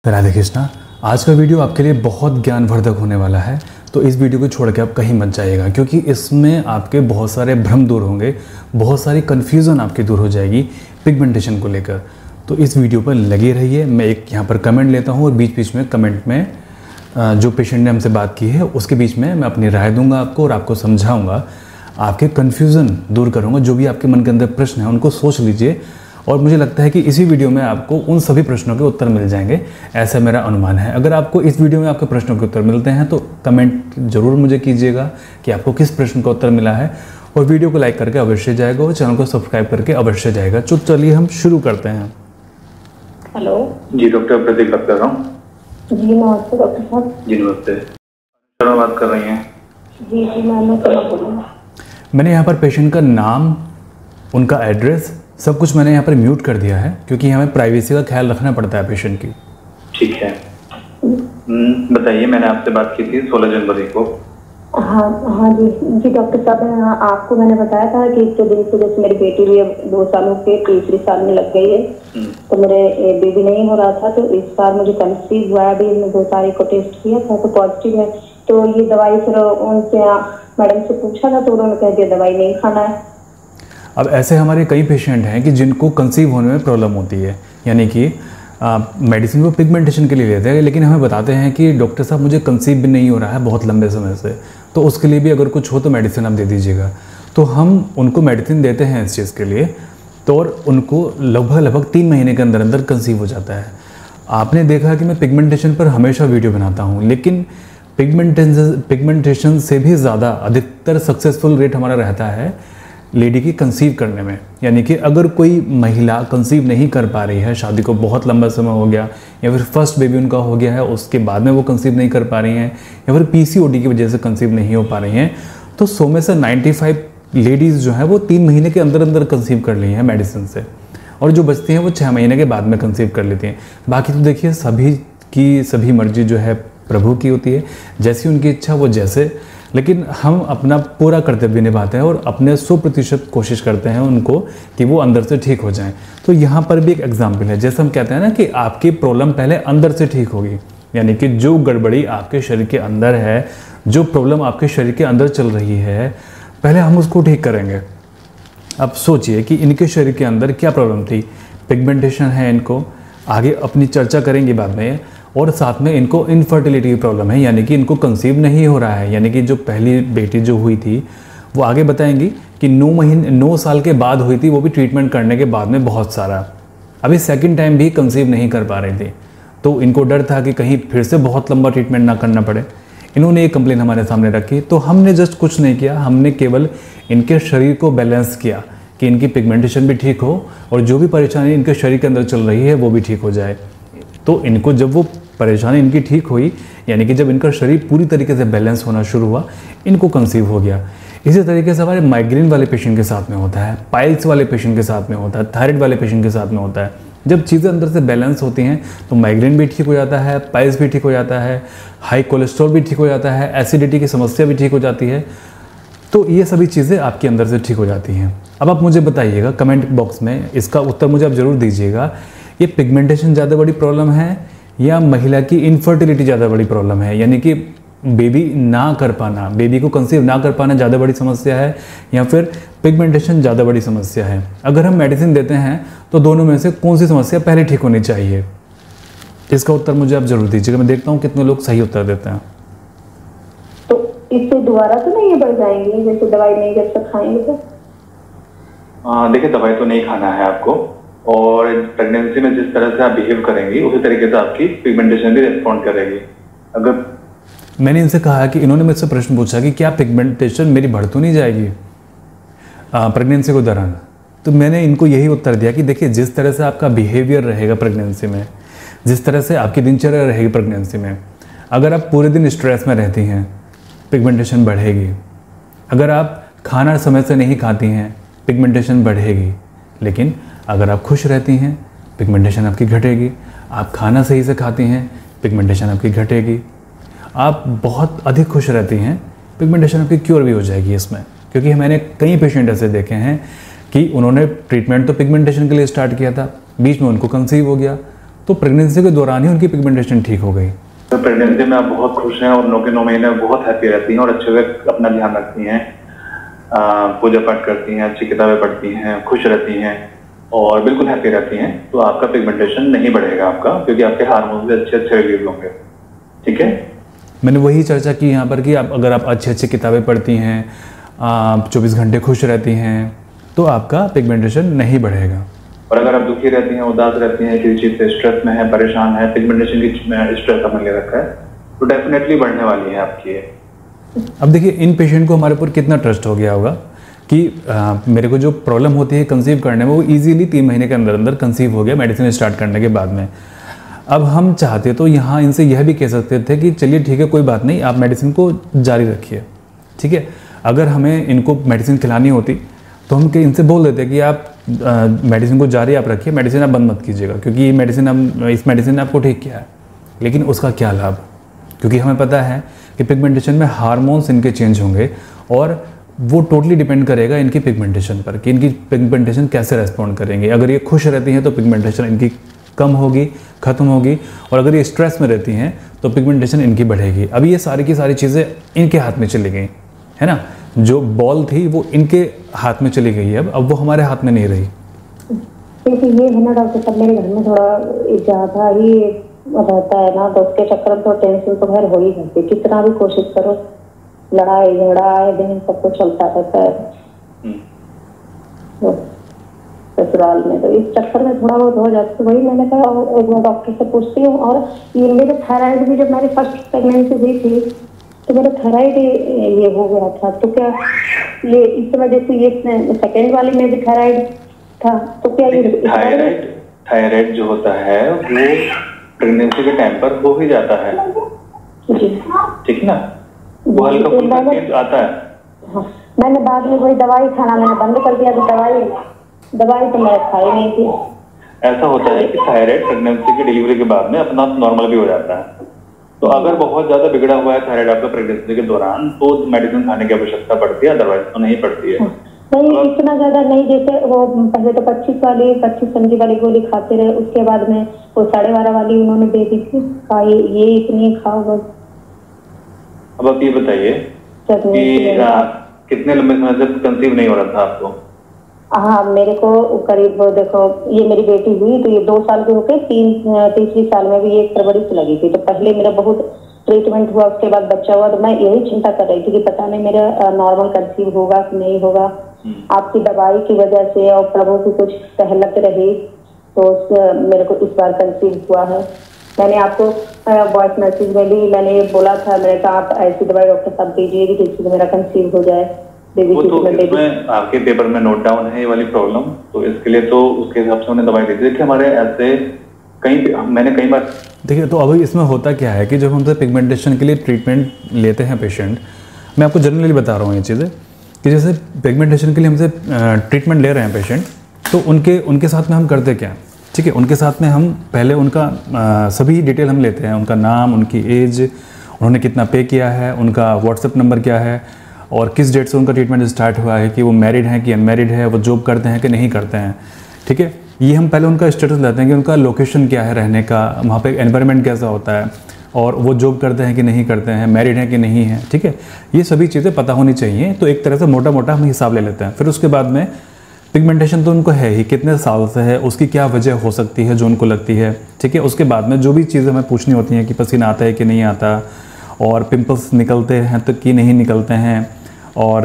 राधे कृष्णा। आज का वीडियो आपके लिए बहुत ज्ञानवर्धक होने वाला है, तो इस वीडियो को छोड़ के आप कहीं मत जाइएगा, क्योंकि इसमें आपके बहुत सारे भ्रम दूर होंगे, बहुत सारी कन्फ्यूज़न आपकी दूर हो जाएगी पिगमेंटेशन को लेकर। तो इस वीडियो पर लगे रहिए। मैं एक यहाँ पर कमेंट लेता हूँ और बीच बीच में कमेंट में जो पेशेंट ने हमसे बात की है उसके बीच में मैं अपनी राय दूंगा आपको और आपको समझाऊँगा, आपके कन्फ्यूज़न दूर करूँगा। जो भी आपके मन के अंदर प्रश्न है उनको सोच लीजिए, और मुझे लगता है कि इसी वीडियो में आपको उन सभी प्रश्नों के उत्तर मिल जाएंगे, ऐसा मेरा अनुमान है। अगर आपको इस वीडियो में आपके प्रश्नों के उत्तर मिलते हैं तो कमेंट जरूर मुझे कीजिएगा कि आपको किस प्रश्न का उत्तर मिला है, और वीडियो को लाइक करके अवश्य जाएगा और चैनल को सब्सक्राइब करके अवश्य जाएगा। तो चलिए हम शुरू करते हैं। हेलो जी, डॉक्टर प्रदीप बात कर रहा हूँ। जी नमस्ते डॉक्टर साहब। जी नमस्ते, शर्मा बात कर रही हैं? जी जी मैं शर्मा बोल रही हूँ। मैंने यहाँ पर पेशेंट का नाम, उनका एड्रेस, सब कुछ मैंने यहाँ पर म्यूट कर दिया है, क्योंकि हमें प्राइवेसी का ख्याल रखना पड़ता है पेशेंट की। ठीक है, बताइए। मैंने आपसे बात की थी 16 जनवरी को। हाँ जी जी डॉक्टर साहब, आपको मैंने बताया था कि इसके दिन से जैसे मेरी बेटी भी अब 2 सालों के तीसरे साल में लग गई है, तो मेरे बेबी नहीं हो रहा था। तो इस बार मुझे कंसीव हुआ है। अभी मैंने 2 तारीख को टेस्ट किया था तो पॉजिटिव है। तो ये दवाई फिर उनसे मैडम से पूछा था तो उन्होंने कह दिया दवाई नहीं खाना है। अब ऐसे हमारे कई पेशेंट हैं कि जिनको कंसीव होने में प्रॉब्लम होती है, यानी कि मेडिसिन वो पिगमेंटेशन के लिए लेते हैं, लेकिन हमें बताते हैं कि डॉक्टर साहब मुझे कंसीव भी नहीं हो रहा है बहुत लंबे समय से, तो उसके लिए भी अगर कुछ हो तो मेडिसिन आप दे दीजिएगा। तो हम उनको मेडिसिन देते हैं इस चीज़ के लिए, तो और उनको लगभग 3 महीने के अंदर अंदर कंसीव हो जाता है। आपने देखा कि मैं पिगमेंटेशन पर हमेशा वीडियो बनाता हूँ, लेकिन पिगमेंटेशन से भी ज़्यादा अधिकतर सक्सेसफुल रेट हमारा रहता है लेडी की कंसीव करने में। यानी कि अगर कोई महिला कंसीव नहीं कर पा रही है, शादी को बहुत लंबा समय हो गया, या फिर फर्स्ट बेबी उनका हो गया है उसके बाद में वो कंसीव नहीं कर पा रही हैं, या फिर पीसीओडी की वजह से कंसीव नहीं हो पा रही हैं, तो 100 में से 95 लेडीज़ जो है वो 3 महीने के अंदर अंदर कंसीव कर ली हैं मेडिसिन से, और जो बचती हैं वो 6 महीने के बाद में कंसीव कर लेती हैं। बाकी तो देखिए सभी की सभी मर्जी जो है प्रभु की होती है, जैसी उनकी इच्छा वो जैसे, लेकिन हम अपना पूरा कर्तव्य निभाते हैं और अपने 100% कोशिश करते हैं उनको कि वो अंदर से ठीक हो जाएं। तो यहाँ पर भी एक एग्जाम्पल है, जैसे हम कहते हैं ना कि आपकी प्रॉब्लम पहले अंदर से ठीक होगी, यानी कि जो गड़बड़ी आपके शरीर के अंदर है, जो प्रॉब्लम आपके शरीर के अंदर चल रही है, पहले हम उसको ठीक करेंगे। अब सोचिए कि इनके शरीर के अंदर क्या प्रॉब्लम थी। पिगमेंटेशन है, इनको आगे अपनी चर्चा करेंगे बाद में, और साथ में इनको इनफर्टिलिटी की प्रॉब्लम है, यानी कि इनको कंसीव नहीं हो रहा है। यानी कि जो पहली बेटी जो हुई थी वो आगे बताएंगी कि 9 साल के बाद हुई थी, वो भी ट्रीटमेंट करने के बाद में बहुत सारा। अभी सेकंड टाइम भी कंसीव नहीं कर पा रही थी, तो इनको डर था कि कहीं फिर से बहुत लंबा ट्रीटमेंट ना करना पड़े। इन्होंने एक कंप्लेन हमारे सामने रखी, तो हमने जस्ट कुछ नहीं किया, हमने केवल इनके शरीर को बैलेंस किया कि इनकी पिगमेंटेशन भी ठीक हो और जो भी परेशानी इनके शरीर के अंदर चल रही है वो भी ठीक हो जाए। तो इनको जब वो परेशानी इनकी ठीक हुई, यानी कि जब इनका शरीर पूरी तरीके से बैलेंस होना शुरू हुआ, इनको कंसीव हो गया। इसी तरीके से हमारे माइग्रेन वाले पेशेंट के साथ में होता है, पाइल्स वाले पेशेंट के साथ में होता है, थायराइड वाले पेशेंट के साथ में होता है। जब चीज़ें अंदर से बैलेंस होती हैं तो माइग्रेन भी ठीक हो जाता है, पाइल्स भी ठीक हो जाता है, हाई कोलेस्ट्रॉल भी ठीक हो जाता है, एसिडिटी की समस्या भी ठीक हो जाती है। तो ये सभी चीज़ें आपके अंदर से ठीक हो जाती हैं। अब आप मुझे बताइएगा कमेंट बॉक्स में, इसका उत्तर मुझे आप ज़रूर दीजिएगा, ये पिगमेंटेशन ज़्यादा बड़ी प्रॉब्लम है या महिला की इनफर्टिलिटी ज़्यादा बड़ी प्रॉब्लम है, यानी कि बेबी ना कर पाना, बेबी को कंसीव ना कर पाना ज़्यादा बड़ी समस्या है, या फिर पिगमेंटेशन ज़्यादा बड़ी समस्या है। अगर हम मेडिसिन देते हैं तो दोनों में से कौन सी समस्या पहले ठीक होनी चाहिए, इसका उत्तर मुझे आप ज़रूर दीजिएगा। मैं देखता हूँ कितने लोग सही उत्तर देते हैं। तो इससे दोबारा तो नहीं बढ़ जाएंगी, जैसे दवाई नहीं जब तक खाएंगे तो? देखिए, दवाई तो नहीं खाना है आपको, और प्रेगनेंसी में जिस तरह से आप बिहेव करेंगी उसी तरीके से आपकी पिगमेंटेशन भी रिस्पॉन्ड करेगी। अगर मैंने इनसे कहा कि इन्होंने मुझसे प्रश्न पूछा कि क्या पिगमेंटेशन मेरी बढ़ तो नहीं जाएगी प्रेगनेंसी के दौरान, तो मैंने इनको यही उत्तर दिया कि देखिए जिस तरह से आपका बिहेवियर रहेगा प्रेगनेंसी में, जिस तरह से आपकी दिनचर्या रहेगी प्रेगनेंसी में, अगर आप पूरे दिन स्ट्रेस में रहती हैं पिगमेंटेशन बढ़ेगी। अगर आप खाना समय से नहीं खाती हैं पिगमेंटेशन बढ़ेगी। लेकिन अगर आप खुश रहती हैं पिगमेंटेशन आपकी घटेगी। आप खाना सही से खाती हैं पिगमेंटेशन आपकी घटेगी। आप बहुत अधिक खुश रहती हैं पिगमेंटेशन आपकी क्योर भी हो जाएगी इसमें, क्योंकि मैंने कई पेशेंट ऐसे देखे हैं कि उन्होंने ट्रीटमेंट तो पिगमेंटेशन के लिए स्टार्ट किया था, बीच में उनको कंसीव हो गया, तो प्रेगनेंसी के दौरान ही उनकी पिगमेंटेशन ठीक हो गई। तो प्रेगनेंसी में आप बहुत खुश हैं और 9 के 9 महीने बहुत हैप्पी रहती हैं और अच्छे से अपना ध्यान रखती हैं, पूजा पाठ करती हैं, अच्छी किताबें पढ़ती हैं, खुश रहती हैं और बिल्कुल हैप्पी रहती हैं, तो आपका पिगमेंटेशन नहीं बढ़ेगा आपका, क्योंकि आपके हार्मोन भी अच्छे रिलीज होंगे। ठीक है, मैंने वही चर्चा की यहाँ पर कि अगर आप अच्छी किताबें पढ़ती हैं, 24 घंटे खुश रहती हैं, तो आपका पिगमेंटेशन नहीं बढ़ेगा। और अगर आप दुखी रहती हैं, उदास रहती हैं, किसी चीज़ से स्ट्रेस में है, परेशान है, पिगमेंटेशन की स्ट्रेस आपने ले रखा है, तो डेफिनेटली बढ़ने वाली है आपकी ये। अब देखिए इन पेशेंट को हमारे ऊपर कितना ट्रस्ट हो गया होगा कि मेरे को जो प्रॉब्लम होती है कंसीव करने में, वो इजीली 3 महीने के अंदर अंदर कंसीव हो गया मेडिसिन स्टार्ट करने के बाद में। अब हम चाहते तो यहाँ इनसे यह भी कह सकते थे कि चलिए ठीक है, कोई बात नहीं, आप मेडिसिन को जारी रखिए। ठीक है, अगर हमें इनको मेडिसिन खिलानी होती तो हम इनसे बोल देते कि आप मेडिसिन को जारी आप रखिए, मेडिसिन आप बंद मत कीजिएगा, क्योंकि ये मेडिसिन इस मेडिसिन ने आपको ठीक किया है। लेकिन उसका क्या लाभ, क्योंकि हमें पता है कि पिगमेंटेशन में हार्मोन्स इनके चेंज होंगे और वो टोटली डिपेंड करेगा इनकी पिगमेंटेशन पर कि इनकी पिगमेंटेशन कैसे रेस्पॉन्ड करेंगे। अगर ये खुश रहती हैं तो पिगमेंटेशन इनकी कम होगी, ख़त्म होगी, और अगर ये स्ट्रेस में रहती हैं तो पिगमेंटेशन इनकी बढ़ेगी। अभी ये सारी की सारी चीज़ें इनके हाथ में चली गई है ना, जो बॉल थी वो इनके हाथ में चली गई है, अब वो हमारे हाथ में नहीं रही। देखिए ये है ना डॉक्टर साहब, मेरे घर में थोड़ा ज़्यादा ही रहता है ना, तो उसके चक्कर में तो टेंशन तो खैर हो ही जाती है, कितना भी कोशिश करो, लड़ाई झगड़ा आए दिन सब कुछ चलता रहता है ससुराल में, तो इस चक्कर में थोड़ा बहुत हो जाता है। वही मैंने कहा एक बार डॉक्टर से पूछती हूँ। और ये मेरे थायराइड भी, जब मेरी फर्स्ट प्रेगनेंसी हुई थी तो मेरा थायराइड ये हो गया था, तो क्या ये इस वजह से ये सेकेंड वाली में भी थायराइड था, तो क्या ये थायराइड जो होता है वो प्रेगनेंसी के टाइम पर हो ही जाता है, ठीक ना, वो हल्का फुल्का आता है। हाँ, मैंने बाद में वही दवाई खाना मैंने बंद कर दिया, तो दवाई तो मैं खाई नहीं थी। ऐसा होता है कि थायराइड प्रेगनेंसी की डिलीवरी के बाद में अपना नॉर्मल भी हो जाता है, तो अगर बहुत ज्यादा बिगड़ा हुआ है थायराइड आपका प्रेगनेंसी के दौरान तो मेडिसिन खाने की आवश्यकता पड़ती है, अदरवाइज तो नहीं पड़ती है। नहीं इतना ज्यादा नहीं, जैसे वो पहले तो 25 mg वाली गोली खाते रहे, उसके बाद में वो 12.5 वाली उन्होंने दे दी थी, ये इतनी खाओ बस। अब आप ये बताइए कि कितने लंबे समय से कंसीव नहीं हो रहा था आपको? हाँ, मेरे को करीब, देखो ये मेरी बेटी हुई तो ये 2 साल की होकर तीसरी साल में भी 1 फरवरी से लगी थी, तो पहले मेरा बहुत ट्रीटमेंट हुआ, उसके बाद बच्चा हुआ, तो मैं यही चिंता कर रही थी कि पता नहीं मेरा नॉर्मल कंसीव होगा कि नहीं होगा। आपकी दवाई की वजह से और प्रभु की कुछ सहलत रही तो मेरे को इस बार कंसीव हुआ है। मैंने आपको वॉइस मैसेज में भी मैंने ये बोला था, मैंने कहा आप ऐसी दवाई डॉक्टर साहब दीजिए कि जिससे मेरा कंसीव हो जाए। वो तो इसमें आपके पेपर में नोट डाउन है ये वाली प्रॉब्लम, तो इसके लिए तो उसके हिसाब से उन्हें दवाई दी थी। देखिए हमारे ऐसे मैंने कई बार देखिए, तो अभी इसमें होता क्या है कि जब हमसे पिगमेंटेशन के लिए ट्रीटमेंट लेते हैं पेशेंट, मैं आपको जनरली बता रहा हूँ ये चीज़ें कि जैसे पिगमेंटेशन के लिए हमसे ट्रीटमेंट ले रहे हैं पेशेंट, तो उनके साथ में हम करते क्या, ठीक है, उनके साथ में हम पहले उनका सभी डिटेल हम लेते हैं, उनका नाम, उनकी एज, उन्होंने कितना पे किया है, उनका व्हाट्सएप नंबर क्या है और किस डेट से उनका ट्रीटमेंट स्टार्ट हुआ है, कि वो मैरिड हैं कि अनमैरिड है, वो जॉब करते हैं कि नहीं करते हैं। ठीक है, ये हम पहले उनका स्टेटस लेते हैं कि उनका लोकेशन क्या है रहने का, वहाँ पे एनवायरनमेंट कैसा होता है, और वो जॉब करते हैं कि नहीं करते हैं, मैरिड हैं कि नहीं है। ठीक है, ये सभी चीज़ें पता होनी चाहिए, तो एक तरह से मोटा मोटा हम हिसाब ले लेते हैं। फिर उसके बाद में पिगमेंटेशन तो उनको है ही, कितने साल से है, उसकी क्या वजह हो सकती है जो उनको लगती है। ठीक है, उसके बाद में जो भी चीज़ें हमें पूछनी होती हैं कि पसीना आता है कि नहीं आता, और पिंपल्स निकलते हैं तो कि नहीं निकलते हैं, और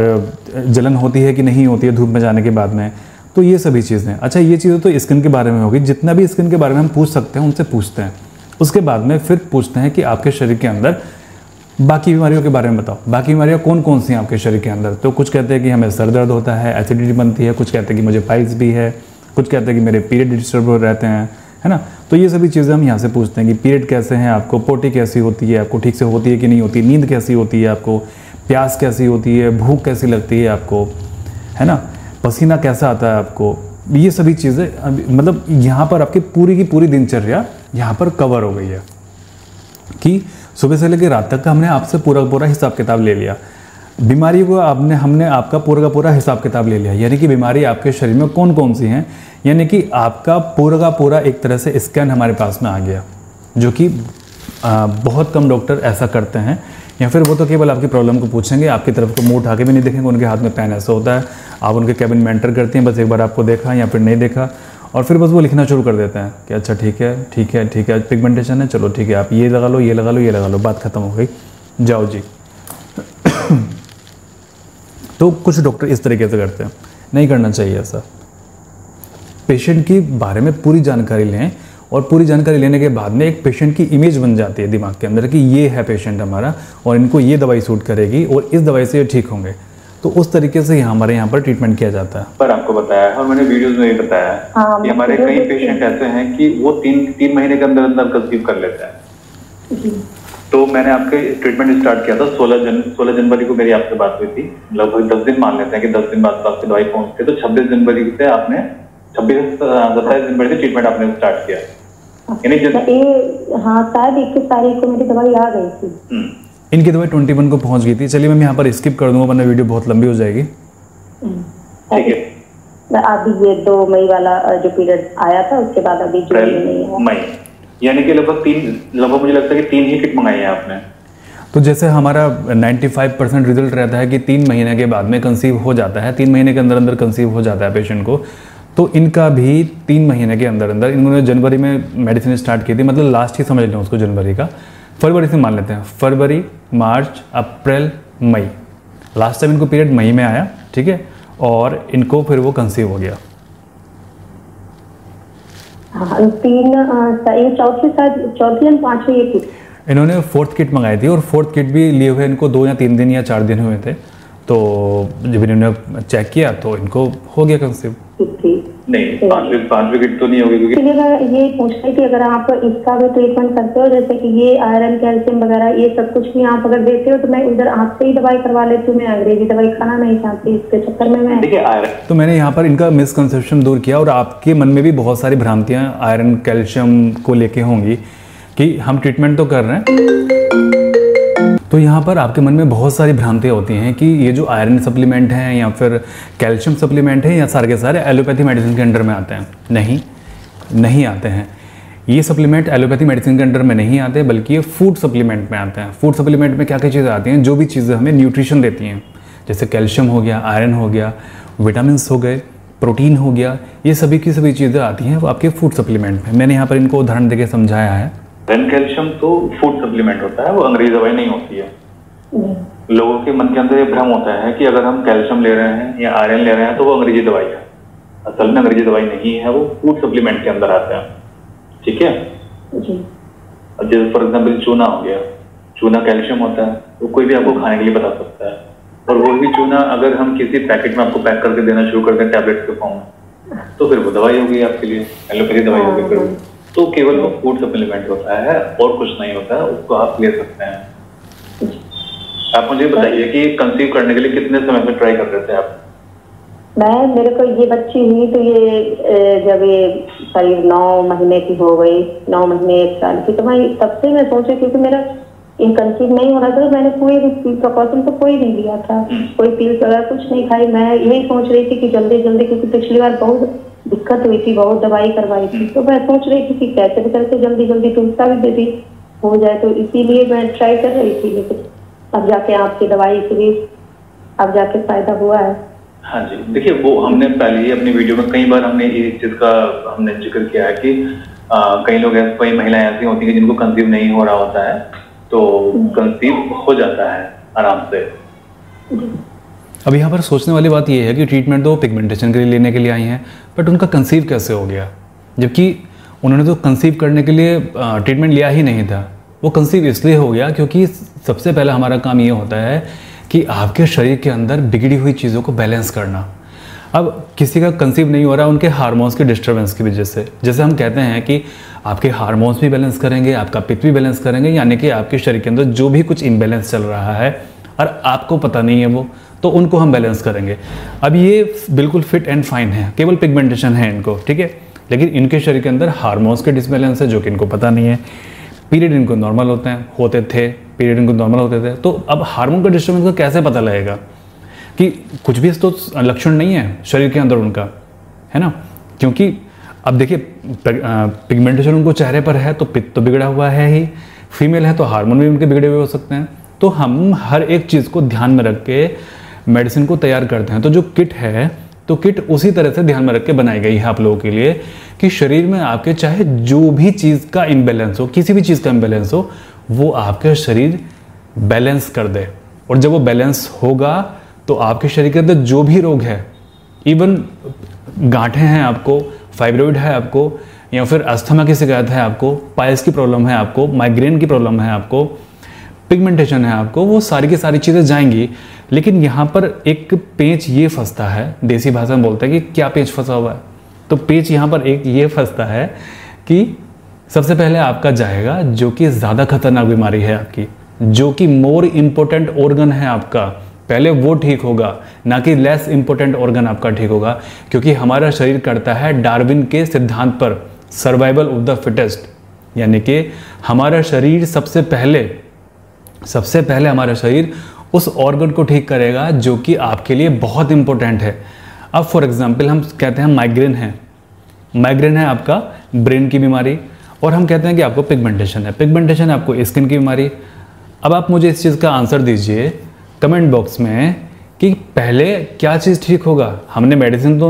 जलन होती है कि नहीं होती है धूप में जाने के बाद में, तो ये सभी चीज़ें। अच्छा, ये चीज़ें तो स्किन के बारे में होगी, जितना भी स्किन के बारे में हम पूछ सकते हैं उनसे पूछते हैं। उसके बाद में फिर पूछते हैं कि आपके शरीर के अंदर बाकी बीमारियों के बारे में बताओ, बाकी बीमारियाँ कौन कौन सी हैं आपके शरीर के अंदर। तो कुछ कहते हैं कि हमें सर दर्द होता है, एसिडिटी बनती है, कुछ कहते हैं कि मुझे पाइल्स भी है, कुछ कहते हैं कि मेरे पीरियड डिस्टर्ब हो रहते हैं, है ना। तो ये सभी चीज़ें हम यहाँ से पूछते हैं कि पीरियड कैसे हैं आपको, पोटी कैसी होती है आपको, ठीक से होती है कि नहीं होती, नींद कैसी होती है आपको, प्यास कैसी होती है, भूख कैसी लगती है आपको, है ना, पसीना कैसा आता है आपको। ये सभी चीज़ें मतलब यहाँ पर आपकी पूरी की पूरी दिनचर्या यहाँ पर कवर हो गई है कि सुबह से लेकर रात तक का हमने आपसे पूरा हिसाब किताब ले लिया। बीमारी को हमने आपका पूरा का पूरा हिसाब किताब ले लिया, यानी कि बीमारी आपके शरीर में कौन कौन सी हैं, यानी कि आपका पूरा का पूरा एक तरह से स्कैन हमारे पास में आ गया, जो कि बहुत कम डॉक्टर ऐसा करते हैं, या फिर वो तो केवल आपकी प्रॉब्लम को पूछेंगे, आपकी तरफ को मुंह उठा के भी नहीं देखेंगे, उनके हाथ में पेन ऐसा होता है, आप उनके कैबिन में एंटर करते हैं, बस एक बार आपको देखा या फिर नहीं देखा, और फिर बस वो लिखना शुरू कर देते हैं कि अच्छा ठीक है ठीक है ठीक है, पिगमेंटेशन है, चलो ठीक है, आप ये लगा लो ये लगा लो ये लगा लो, बात खत्म हो गई, जाओ जी। तो कुछ डॉक्टर इस तरीके से करते हैं, नहीं करना चाहिए ऐसा। पेशेंट के बारे में पूरी जानकारी लें, और पूरी जानकारी लेने के बाद में एक पेशेंट की इमेज बन जाती है दिमाग के अंदर कि ये है पेशेंट हमारा और इनको ये दवाई सूट करेगी और इस दवाई से ये ठीक होंगे। तो उस तरीके से हमारे यहाँ पर ट्रीटमेंट किया जाता है। पर आपको बताया है और मैंने वीडियोस में भी बताया है कि हमारे कई पेशेंट ऐसे हैं कि वो तीन महीने के अंदर अंदर कंसीव कर लेते हैं। तो मैंने आपके ट्रीटमेंट स्टार्ट किया था 16 जनवरी को मेरी आपसे बात हुई थी, लगभग 10 दिन मान लेते हैं कि 10 दिन बाद आपकी दवाई पहुंचती है। तो 26 जनवरी से आपने 27 जनवरी से ट्रीटमेंट आपने स्टार्ट किया, यानी हाँ शायद 21 तारीख को मेरी दवाई आ गई थी। इनकी दवाई 21 को पहुंच गई थी। चलिए मैं यहाँ पर स्किप कर दूंगा वरना वीडियो बहुत लंबी हो जाएगी। ठीक है, अभी ये 2 मई वाला जो पीरियड आया था उसके बाद अभी जो नहीं है मई, यानी कि लगभग मुझे लगता है कि 3 ही किट मंगाई है आपने। तो जैसे हमारा 95% रिजल्ट रहता है कि 3 महीने के बाद में कंसीव हो जाता है, 3 महीने के अंदर अंदर कंसीव हो जाता है पेशेंट को, तो इनका भी 3 महीने के अंदर अंदर, इन्होंने जनवरी में मेडिसिन स्टार्ट की थी, मतलब लास्ट ही समझ लें उसको जनवरी का, फरवरी से मान लेते हैं, फरवरी मार्च अप्रैल मई, लास्ट टाइम इनको पीरियड मई में आया, ठीक है, और इनको फिर वो कंसीव हो गया। चौथी या पांचवी किट इन्होंने 4th किट मंगाई थी और 4th किट भी लिए हुए इनको 2 या 3 दिन या 4 दिन हुए थे। तो जब इन्होंने चेक किया तो इनको हो गया कंसीव। नहीं, पांचवी किट तो नहीं होगी, क्योंकि ये पूछ रहे कि अगर आप इसका भी ट्रीटमेंट करते हो, जैसे कि ये आयरन कैल्शियम वगैरह ये सब कुछ भी आप अगर देते हो, तो मैं उधर आपसे ही दवाई करवा लेती हूँ, मैं अंग्रेजी दवाई खाना नहीं चाहती, इसके चक्कर में मैं देखिए आयरन। तो मैंने यहाँ पर इनका मिसकंसेप्शन दूर किया, और आपके मन में भी बहुत सारी भ्रांतियाँ आयरन कैल्शियम को लेके होंगी कि हम ट्रीटमेंट तो कर रहे हैं, तो यहाँ पर आपके मन में बहुत सारी भ्रांतियाँ होती हैं कि ये जो आयरन सप्लीमेंट हैं या फिर कैल्शियम सप्लीमेंट हैं या सारे के सारे एलोपैथी मेडिसिन के अंडर में आते हैं। नहीं आते हैं। ये सप्लीमेंट एलोपैथी मेडिसिन के अंडर में नहीं आते, बल्कि ये फूड सप्लीमेंट में आते हैं। फूड सप्लीमेंट में क्या क्या चीज़ें आती हैं, जो भी चीज़ें हमें न्यूट्रिशन देती हैं, जैसे कैल्शियम हो गया, आयरन हो गया, विटामिन हो गए, प्रोटीन हो गया, ये सभी की सभी चीज़ें आती हैं वो आपके फूड सप्लीमेंट में। मैंने यहाँ पर इनको उदाहरण देकर समझाया है। आयरन कैल्शियम तो फूड सप्लीमेंट होता है, वो अंग्रेजी दवाई नहीं होती है। लोगों के मन के अंदर ये भ्रम होता है कि अगर हम कैल्शियम ले रहे हैं या आयरन ले रहे हैं तो वो अंग्रेजी दवाई है। असल में अंग्रेजी दवाई नहीं है, वो फूड सप्लीमेंट के अंदर आता है। ठीक है, जैसे फॉर एग्जाम्पल चूना हो गया, चूना कैल्शियम होता है, वो कोई भी आपको खाने के लिए बता सकता है, और वो भी चूना अगर हम किसी पैकेट में आपको पैक करके देना शुरू कर दें टैबलेट के फॉर्म में, तो फिर वो दवाई होगी आपके लिए, एलोपैथी दवाई होगी। फिर तो केवल वो फूड सप्लीमेंट होता है और कुछ नहीं होता है, उसको आप ले सकते हैं। आप मुझे बताइए कि कंसीव करने के लिए कितने समय में ट्राई कर रहे थे आप? मेरे को ये बच्ची हुई तो ये जब ये करीब 9 महीने की हो गई, 9 महीने 1 साल की, तो मैं तब से मैं सोची, क्योंकि मेरा ये कंसीव नहीं हो रहा था, मैंने कोई भी प्रिकॉशन तो कोई नहीं लिया था, कोई पील्स वगैरह कुछ नहीं खाई। मैं यही सोच रही थी कि जल्दी जल्दी, क्योंकि पिछली बार बहुत दिक्कत हुई थी, बहुत दवाई करवाई थी, तो मैं सोच रही थी कि कैसे भी करके जल्दी जल्दी टूटता भी बेबी हो जाए, तो इसीलिए मैं ट्राई कर रही थी। लेकिन अब जाके आपकी दवाई से भी अब जाके फायदा हुआ है। हाँ जी, देखिए वो हमने पहले ही अपनी वीडियो में कई बार हमने इस चीज का हमने जिक्र किया है कि कई लोग ऐसे, कई महिलाएं ऐसी होती हैं जिनको कंसीव नहीं हो रहा होता है, तो कंसीव हो जाता है आराम से। अब यहाँ पर सोचने वाली बात ये है कि ट्रीटमेंट तो पिगमेंटेशन के लिए लेने के लिए आई हैं, बट उनका कंसीव कैसे हो गया, जबकि उन्होंने तो कंसीव करने के लिए ट्रीटमेंट लिया ही नहीं था। वो कंसीव इसलिए हो गया क्योंकि सबसे पहला हमारा काम ये होता है कि आपके शरीर के अंदर बिगड़ी हुई चीज़ों को बैलेंस करना। अब किसी का कंसीव नहीं हो रहा उनके हार्मोन्स के डिस्टर्बेंस की वजह से। जैसे हम कहते हैं कि आपके हार्मोन्स भी बैलेंस करेंगे, आपका पित्त भी बैलेंस करेंगे, यानी कि आपके शरीर के अंदर जो भी कुछ इम्बैलेंस चल रहा है और आपको पता नहीं है वो, तो उनको हम बैलेंस करेंगे। अब ये बिल्कुल फिट एंड फाइन है, केवल पिगमेंटेशन है इनको, ठीक है, लेकिन इनके शरीर के अंदर हार्मोन्स के डिसबैलेंस है जो कि इनको पता नहीं है। पीरियड इनको नॉर्मल होते थे, पीरियड इनको नॉर्मल होते थे। तो अब हार्मोन का डिस्टर्बेंस को कैसे पता लगेगा कि कुछ भी तो लक्षण नहीं है शरीर के अंदर उनका, है ना? क्योंकि अब देखिए पिगमेंटेशन उनको चेहरे पर है तो पित्त तो बिगड़ा हुआ है ही, फीमेल है तो हार्मोन भी उनके बिगड़े हुए हो सकते हैं। तो हम हर एक चीज़ को ध्यान में रख के मेडिसिन को तैयार करते हैं। तो जो किट है, तो किट उसी तरह से ध्यान में रख के बनाई गई है आप लोगों के लिए कि शरीर में आपके चाहे जो भी चीज़ का इम्बैलेंस हो, किसी भी चीज़ का इम्बैलेंस हो, वो आपके शरीर बैलेंस कर दे। और जब वो बैलेंस होगा तो आपके शरीर के अंदर जो भी रोग है, इवन गांठें हैं आपको, फाइब्रॉइड है आपको, या फिर अस्थमा की शिकायत है आपको, पाइल्स की प्रॉब्लम है आपको, माइग्रेन की प्रॉब्लम है आपको, पिगमेंटेशन है आपको, वो सारी की सारी चीज़ें जाएंगी। लेकिन यहाँ पर एक पेंच ये फंसता है, देसी भाषा में बोलते हैं कि क्या पेंच फंसा हुआ है। तो पेंच यहाँ पर एक ये फंसता है कि सबसे पहले आपका जाएगा जो कि ज़्यादा खतरनाक बीमारी है आपकी, जो कि मोर इम्पोर्टेंट ऑर्गन है आपका, पहले वो ठीक होगा, ना कि लेस इम्पोर्टेंट ऑर्गन आपका ठीक होगा। क्योंकि हमारा शरीर करता है डार्विन के सिद्धांत पर, सर्वाइवल ऑफ द फिटेस्ट, यानी कि हमारा शरीर सबसे पहले हमारा शरीर उस ऑर्गन को ठीक करेगा जो कि आपके लिए बहुत इंपॉर्टेंट है। अब फॉर एग्जांपल हम कहते हैं माइग्रेन है आपका ब्रेन की बीमारी, और हम कहते हैं कि आपको पिगमेंटेशन है आपको स्किन की बीमारी। अब आप मुझे इस चीज़ का आंसर दीजिए कमेंट बॉक्स में कि पहले क्या चीज़ ठीक होगा। हमने मेडिसिन तो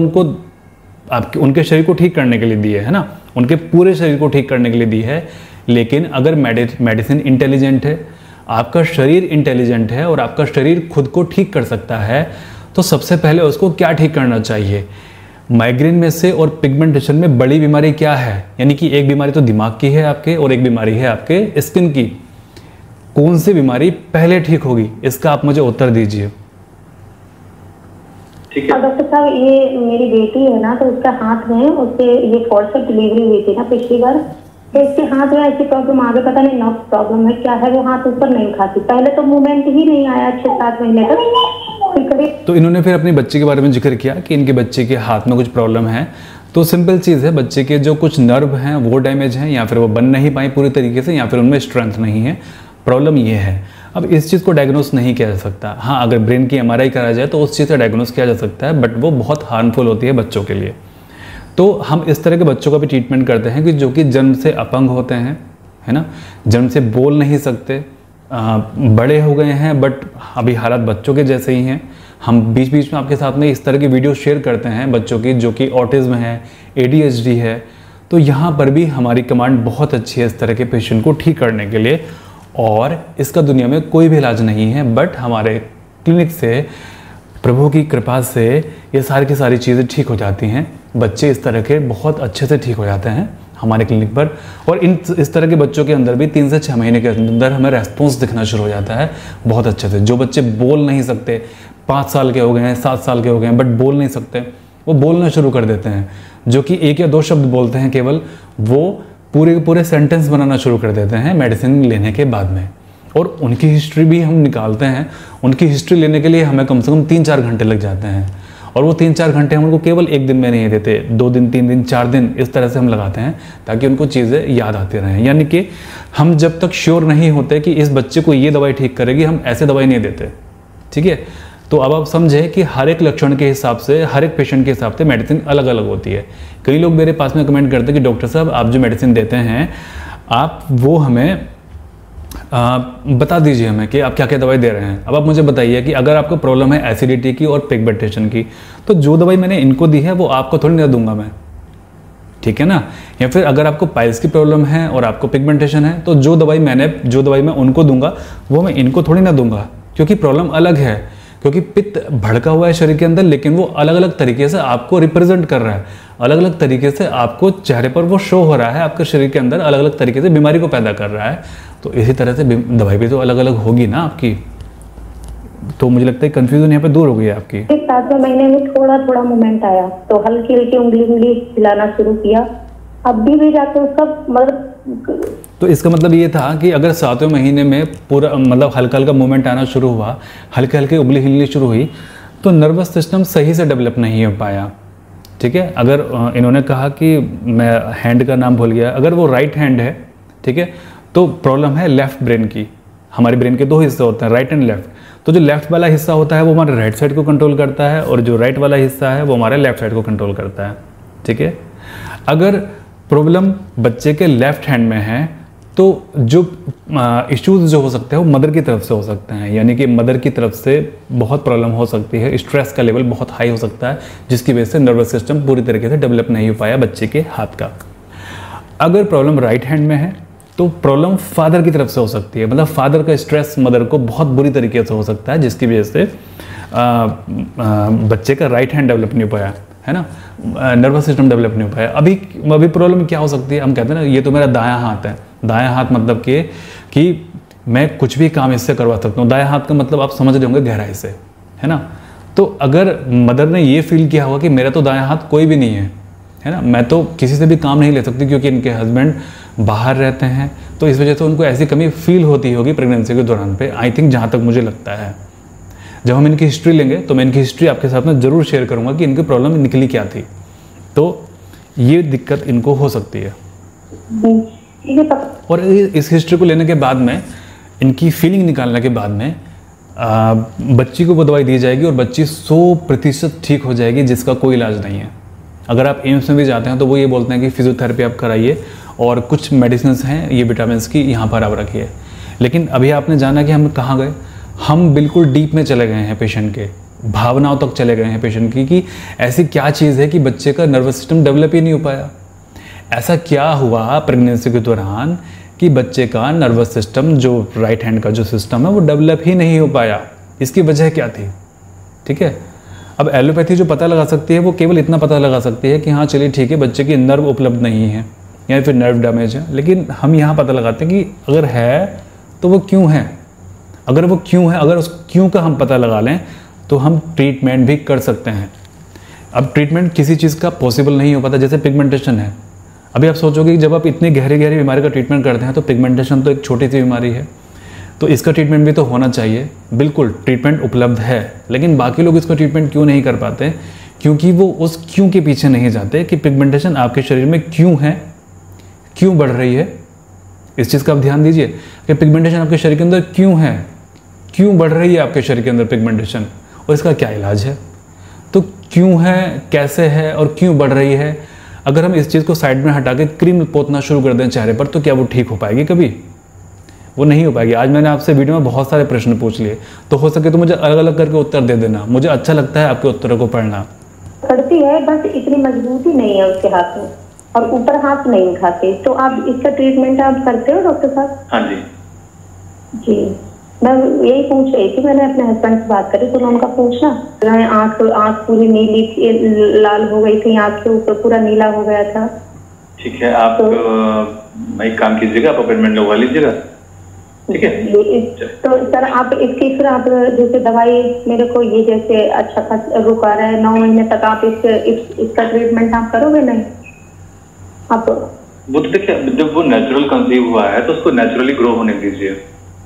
उनके शरीर को ठीक करने के लिए दी है ना, उनके पूरे शरीर को ठीक करने के लिए दी है। लेकिन अगर मेडिसिन इंटेलिजेंट है, आपका शरीर इंटेलिजेंट है और आपका शरीर खुद को ठीक कर सकता है, तो सबसे पहले उसको क्या ठीक करना चाहिए? माइग्रेन में से और पिगमेंटेशन में बड़ी बीमारी क्या है? यानी कि एक बीमारी तो दिमाग की है आपके और एक बीमारी है आपके स्किन की। कौन सी बीमारी पहले ठीक होगी, इसका आप मुझे उत्तर दीजिए। ठीक है डॉक्टर साहब, ये मेरी बेटी है ना, तो उसका हाथ में उससे ये फोर्सेप डिलीवरी हुई थी ना पिछली बार, तो इसके हाथ में ऐसी प्रॉब्लम आ गई, पता नहीं नॉक्स प्रॉब्लम है क्या है, वो हाथ ऊपर नहीं उठाती। पहले तो मूवमेंट ही नहीं आया 6-7 महीने तक। तो इन्होंने फिर अपने बच्चे के बारे में जिक्र किया कि इनके बच्चे के हाथ में कुछ प्रॉब्लम है। तो सिंपल चीज़ है, बच्चे के जो कुछ नर्व हैं वो डैमेज हैं, या फिर वो बन नहीं पाए पूरी तरीके से, या फिर उनमें स्ट्रेंथ नहीं है। प्रॉब्लम ये है। अब इस चीज़ को डायग्नोस नहीं किया जा सकता। हाँ, अगर ब्रेन की MRI करा जाए तो उस चीज़ से डायग्नोस किया जा सकता है, बट वो बहुत हार्मफुल होती है बच्चों के लिए। तो हम इस तरह के बच्चों का भी ट्रीटमेंट करते हैं कि जो कि जन्म से अपंग होते हैं, है ना, जन्म से बोल नहीं सकते, बड़े हो गए हैं बट अभी हालात बच्चों के जैसे ही हैं। हम बीच बीच में आपके साथ में इस तरह की वीडियो शेयर करते हैं बच्चों की जो कि ऑटिज्म है, ADHD है। तो यहाँ पर भी हमारी कमांड बहुत अच्छी है इस तरह के पेशेंट को ठीक करने के लिए, और इसका दुनिया में कोई भी इलाज नहीं है। बट हमारे क्लिनिक से प्रभु की कृपा से ये सारी की सारी चीज़ें ठीक हो जाती हैं। बच्चे इस तरह के बहुत अच्छे से ठीक हो जाते हैं हमारे क्लिनिक पर, और इस तरह के बच्चों के अंदर भी 3 से 6 महीने के अंदर हमें रेस्पॉन्स दिखना शुरू हो जाता है बहुत अच्छे से। जो बच्चे बोल नहीं सकते, 5 साल के हो गए हैं, 7 साल के हो गए हैं, बट बोल नहीं सकते, वो बोलना शुरू कर देते हैं। जो कि 1 या 2 शब्द बोलते हैं केवल, वो पूरे के पूरे सेंटेंस बनाना शुरू कर देते हैं मेडिसिन लेने के बाद में। और उनकी हिस्ट्री भी हम निकालते हैं। उनकी हिस्ट्री लेने के लिए हमें कम से कम 3-4 घंटे लग जाते हैं, और वो 3-4 घंटे हम उनको केवल 1 दिन में नहीं देते, 2 दिन, 3 दिन, 4 दिन, इस तरह से हम लगाते हैं ताकि उनको चीज़ें याद आती रहें। यानी कि हम जब तक श्योर नहीं होते कि इस बच्चे को ये दवाई ठीक करेगी, हम ऐसे दवाई नहीं देते। ठीक है, तो अब आप समझें कि हर एक लक्षण के हिसाब से, हर एक पेशेंट के हिसाब से मेडिसिन अलग अलग होती है। कई लोग मेरे पास में कमेंट करते हैं कि डॉक्टर साहब आप जो मेडिसिन देते हैं, आप वो हमें बता दीजिए हमें कि आप क्या क्या दवाई दे रहे हैं। अब आप मुझे बताइए कि अगर आपको प्रॉब्लम है एसिडिटी की और पिगमेंटेशन की, तो जो दवाई मैंने इनको दी है वो आपको थोड़ी ना दूंगा मैं, ठीक है ना। या फिर अगर आपको पाइल्स की प्रॉब्लम है और आपको पिगमेंटेशन है, तो जो दवाई मैं उनको दूंगा वो मैं इनको थोड़ी ना दूंगा, क्योंकि प्रॉब्लम अलग है। क्योंकि पित्त भड़का हुआ है शरीर के अंदर, लेकिन वो अलग अलग तरीके से आपको रिप्रेजेंट कर रहा है, अलग अलग तरीके से आपको चेहरे पर वो शो हो रहा है, आपके शरीर के अंदर अलग अलग तरीके से बीमारी को पैदा कर रहा है। तो इसी तरह से दवाई भी तो अलग अलग होगी ना आपकी। तो मुझे लगता है कंफ्यूजन यहाँ पे दूर हो गई है आपकी। 7वें महीने में थोड़ा थोड़ा मूवमेंट आया, तो हल्की हल्की उंगली हिलाना शुरू किया। अब भी जाके उसका मतलब, तो इसका मतलब ये था कि अगर 7वें महीने में पूरा मतलब हल्का हल्का मूवमेंट आना शुरू हुआ, हल्के हल्के उंगली हिलनी शुरू हुई, तो नर्वस सिस्टम सही से डेवलप नहीं हो पाया। ठीक है, अगर इन्होंने कहा कि मैं हैंड का नाम भूल गया, अगर वो राइट हैंड है, ठीक है, तो प्रॉब्लम है लेफ्ट ब्रेन की। हमारे ब्रेन के दो हिस्से होते हैं, राइट एंड लेफ्ट। तो जो लेफ्ट वाला हिस्सा होता है वो हमारे राइट साइड को कंट्रोल करता है, और जो राइट वाला हिस्सा है वो हमारे लेफ्ट साइड को कंट्रोल करता है। ठीक है, अगर प्रॉब्लम बच्चे के लेफ्ट हैंड में है तो जो इश्यूज जो हो सकते हैं वो मदर की तरफ से हो सकते हैं, यानी कि मदर की तरफ से बहुत प्रॉब्लम हो सकती है, स्ट्रेस का लेवल बहुत हाई हो सकता है, जिसकी वजह से नर्वस सिस्टम पूरी तरीके से डेवलप नहीं हो पाया बच्चे के हाथ का। अगर प्रॉब्लम राइट हैंड में है तो प्रॉब्लम फादर की तरफ से हो सकती है, मतलब फादर का स्ट्रेस मदर को बहुत बुरी तरीके से हो सकता है, जिसकी वजह से बच्चे का राइट हैंड डेवलप नहीं हो पाया, है ना, नर्वस सिस्टम डेवलप नहीं हो पाया। अभी प्रॉब्लम क्या हो सकती है, हम कहते हैं ना ये तो मेरा दायां हाथ है। दायां हाथ मतलब कि मैं कुछ भी काम इससे करवा सकता हूँ। दायां हाथ का मतलब आप समझ रहे होंगे गहराई से, है ना। तो अगर मदर ने ये फील किया होगा कि मेरा तो दायां हाथ कोई भी नहीं है ना, मैं तो किसी से भी काम नहीं ले सकती क्योंकि इनके हस्बैंड बाहर रहते हैं, तो इस वजह से उनको ऐसी कमी फील होती होगी प्रेगनेंसी के दौरान पे, आई थिंक, जहाँ तक मुझे लगता है। जब हम इनकी हिस्ट्री लेंगे तो मैं इनकी हिस्ट्री आपके साथ में ज़रूर शेयर करूँगा कि इनकी प्रॉब्लम निकली क्या थी। तो ये दिक्कत इनको हो सकती है। और इस हिस्ट्री को लेने के बाद में, इनकी फीलिंग निकालने के बाद में बच्ची को वो दवाई दी जाएगी और बच्ची 100% ठीक हो जाएगी, जिसका कोई इलाज नहीं है। अगर आप एम्स में भी जाते हैं तो वो ये बोलते हैं कि फिजियोथेरेपी आप कराइए और कुछ मेडिसिन हैं ये विटामिन की यहाँ पर आप रखिए। लेकिन अभी आपने जाना कि हम कहाँ गए, हम बिल्कुल डीप में चले गए हैं, पेशेंट के भावनाओं तक चले गए हैं पेशेंट की, कि ऐसी क्या चीज़ है कि बच्चे का नर्वस सिस्टम डेवलप ही नहीं हो पाया। ऐसा क्या हुआ प्रेगनेंसी के दौरान कि बच्चे का नर्वस सिस्टम, जो राइट हैंड का जो सिस्टम है, वो डेवलप ही नहीं हो पाया। इसकी वजह क्या थी? ठीक है, अब एलोपैथी जो पता लगा सकती है वो केवल इतना पता लगा सकती है कि हाँ चलिए ठीक है, बच्चे की नर्व उपलब्ध नहीं है या फिर नर्व डैमेज है। लेकिन हम यहाँ पता लगाते हैं कि अगर है तो वो क्यों है। अगर वो क्यों है, अगर उस क्यों का हम पता लगा लें तो हम ट्रीटमेंट भी कर सकते हैं। अब ट्रीटमेंट किसी चीज़ का पॉसिबल नहीं हो पाता, जैसे पिगमेंटेशन है। अभी आप सोचोगे कि जब आप इतनी गहरी बीमारी का ट्रीटमेंट करते हैं तो पिगमेंटेशन तो एक छोटी सी बीमारी है, तो इसका ट्रीटमेंट भी तो होना चाहिए। बिल्कुल ट्रीटमेंट उपलब्ध है, लेकिन बाकी लोग इसका ट्रीटमेंट क्यों नहीं कर पाते? क्योंकि वो उस क्यों के पीछे नहीं जाते कि पिगमेंटेशन आपके शरीर में क्यों है, क्यों बढ़ रही है। इस चीज़ का आप ध्यान दीजिए कि पिगमेंटेशन आपके शरीर के अंदर क्यों है, क्यों बढ़ रही है आपके शरीर के अंदर पिगमेंटेशन, और इसका क्या इलाज है। तो क्यों है, कैसे है और क्यों बढ़ रही है, अगर हम इस चीज़ को साइड में हटा के क्रीम पोतना शुरू कर दें चेहरे पर, तो क्या वो ठीक हो पाएगी? कभी वो नहीं हो पाएगी। आज मैंने आपसे वीडियो में बहुत सारे प्रश्न पूछ लिए, तो हो सके तो मुझे अलग अलग करके उत्तर दे देना, मुझे अच्छा लगता है आपके उत्तरों को पढ़ना। करती है, बस इतनी मजबूती नहीं है उसके हाथ में और ऊपर हाथ नहीं उठाते। तो आप इसका ट्रीटमेंट आप करते हो डॉक्टर साहब? हाँ जी जी, मैं यही पूछ रही थी। मैंने अपने हस्बैंड से बात करी तो उनका पूछना, आँख पूरी नीली लाल हो गई थी, आँख के ऊपर पूरा नीला हो गया था। ठीक है, आप एक काम कीजिएगा, आप अपॉइंटमेंट लगवा लीजिएगा, ठीक है। तो सर आप इसकी फिर आप जैसे दवाई मेरे को ये जैसे अच्छा खासा रुका रहा है 9 महीने तक, आप इसका ट्रीटमेंट आप करोगे? नहीं आप वो तो देखिए, जब वो नेचुरल कंसीव हुआ है तो उसको नेचुरली ग्रो होने दीजिए।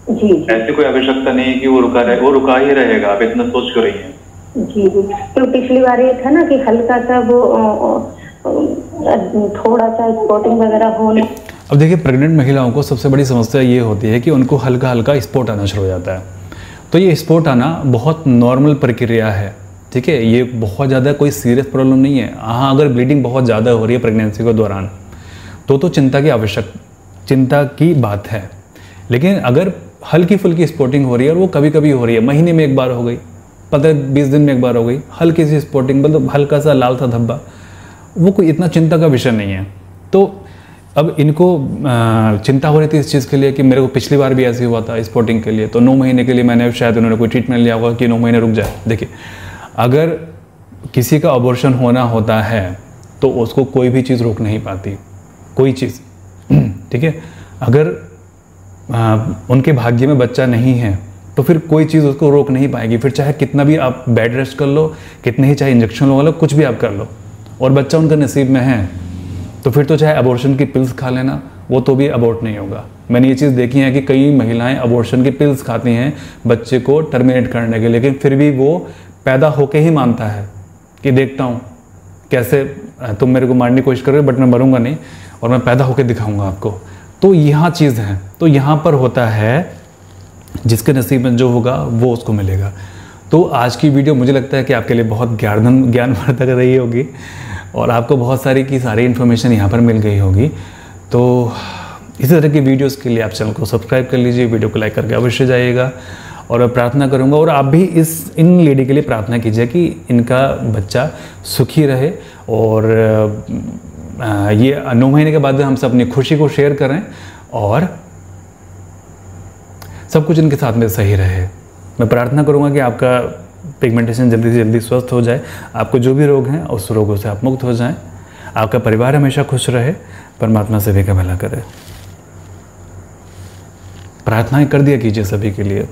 जी, ऐसी कोई आवश्यकता नहीं है कि वो रुका रहे, वो रुका ही रहेगा। आप इतना सोच क्यों रही हैं? जी जी, तो पिछली बार ये था ना कि हल्का सा वो थोड़ा सा स्पॉटिंग वगैरह होने। अब देखिए, प्रेग्नेंट महिलाओं को सबसे बड़ी समस्या ये होती है कि उनको हल्का हल्का स्पॉट आना शुरू हो जाता है। तो ये स्पॉट आना बहुत नॉर्मल प्रक्रिया है, ठीक है। ये बहुत ज़्यादा कोई सीरियस प्रॉब्लम नहीं है। हाँ, अगर ब्लीडिंग बहुत ज़्यादा हो रही है प्रेगनेंसी के दौरान तो चिंता की बात है। लेकिन अगर हल्की फुल्की स्पॉटिंग हो रही है और वो कभी कभी हो रही है, महीने में एक बार हो गई, 15-20 दिन में एक बार हो गई, हल्की सी स्पॉटिंग, मतलब हल्का सा लाल सा धब्बा, वो कोई इतना चिंता का विषय नहीं है। तो अब इनको चिंता हो रही थी इस चीज़ के लिए कि मेरे को पिछली बार भी ऐसे हुआ था स्पॉटिंग के लिए, तो 9 महीने के लिए मैंने शायद उन्होंने कोई ट्रीटमेंट लिया होगा कि 9 महीने रुक जाए। देखिए, अगर किसी का अबॉर्शन होना होता है तो उसको कोई भी चीज़ रोक नहीं पाती, कोई चीज़, ठीक है। अगर उनके भाग्य में बच्चा नहीं है तो फिर कोई चीज़ उसको रोक नहीं पाएगी। फिर चाहे कितना भी आप बेड रेस्ट कर लो, कितने ही चाहे इंजेक्शन लगा लो, कुछ भी आप कर लो, और बच्चा उनका नसीब में है तो फिर तो चाहे अबॉर्शन की पिल्स खा लेना, वो तो भी अबॉर्ट नहीं होगा। मैंने ये चीज़ देखी है कि कई महिलाएं अबॉर्शन की पिल्स खाती हैं बच्चे को टर्मिनेट करने के, लेकिन फिर भी वो पैदा होके ही मानता है कि देखता हूँ कैसे तुम मेरे को मारने की कोशिश कर रहे हो, बट मैं मरूंगा नहीं और मैं पैदा होके दिखाऊंगा आपको। तो यहाँ चीज़ है, तो यहाँ पर होता है जिसके नसीब में जो होगा वो उसको मिलेगा। तो आज की वीडियो मुझे लगता है कि आपके लिए बहुत ज्ञानवर्धक रही होगी और आपको बहुत सारी की सारी इन्फॉर्मेशन यहाँ पर मिल गई होगी। तो इसी तरह की वीडियोस के लिए आप चैनल को सब्सक्राइब कर लीजिए, वीडियो को लाइक करके अवश्य जाइएगा। और मैं प्रार्थना करूँगा और आप भी इन लेडी के लिए प्रार्थना कीजिए कि इनका बच्चा सुखी रहे और ये 9 महीने के बाद हम सब अपनी खुशी को शेयर करें और सब कुछ इनके साथ में सही रहे। मैं प्रार्थना करूंगा कि आपका पिगमेंटेशन जल्दी से जल्दी स्वस्थ हो जाए, आपको जो भी रोग हैं उस रोगों से आप मुक्त हो जाएं, आपका परिवार हमेशा खुश रहे, परमात्मा सभी का भला करे। प्रार्थनाएं कर दिया कीजिए सभी के लिए।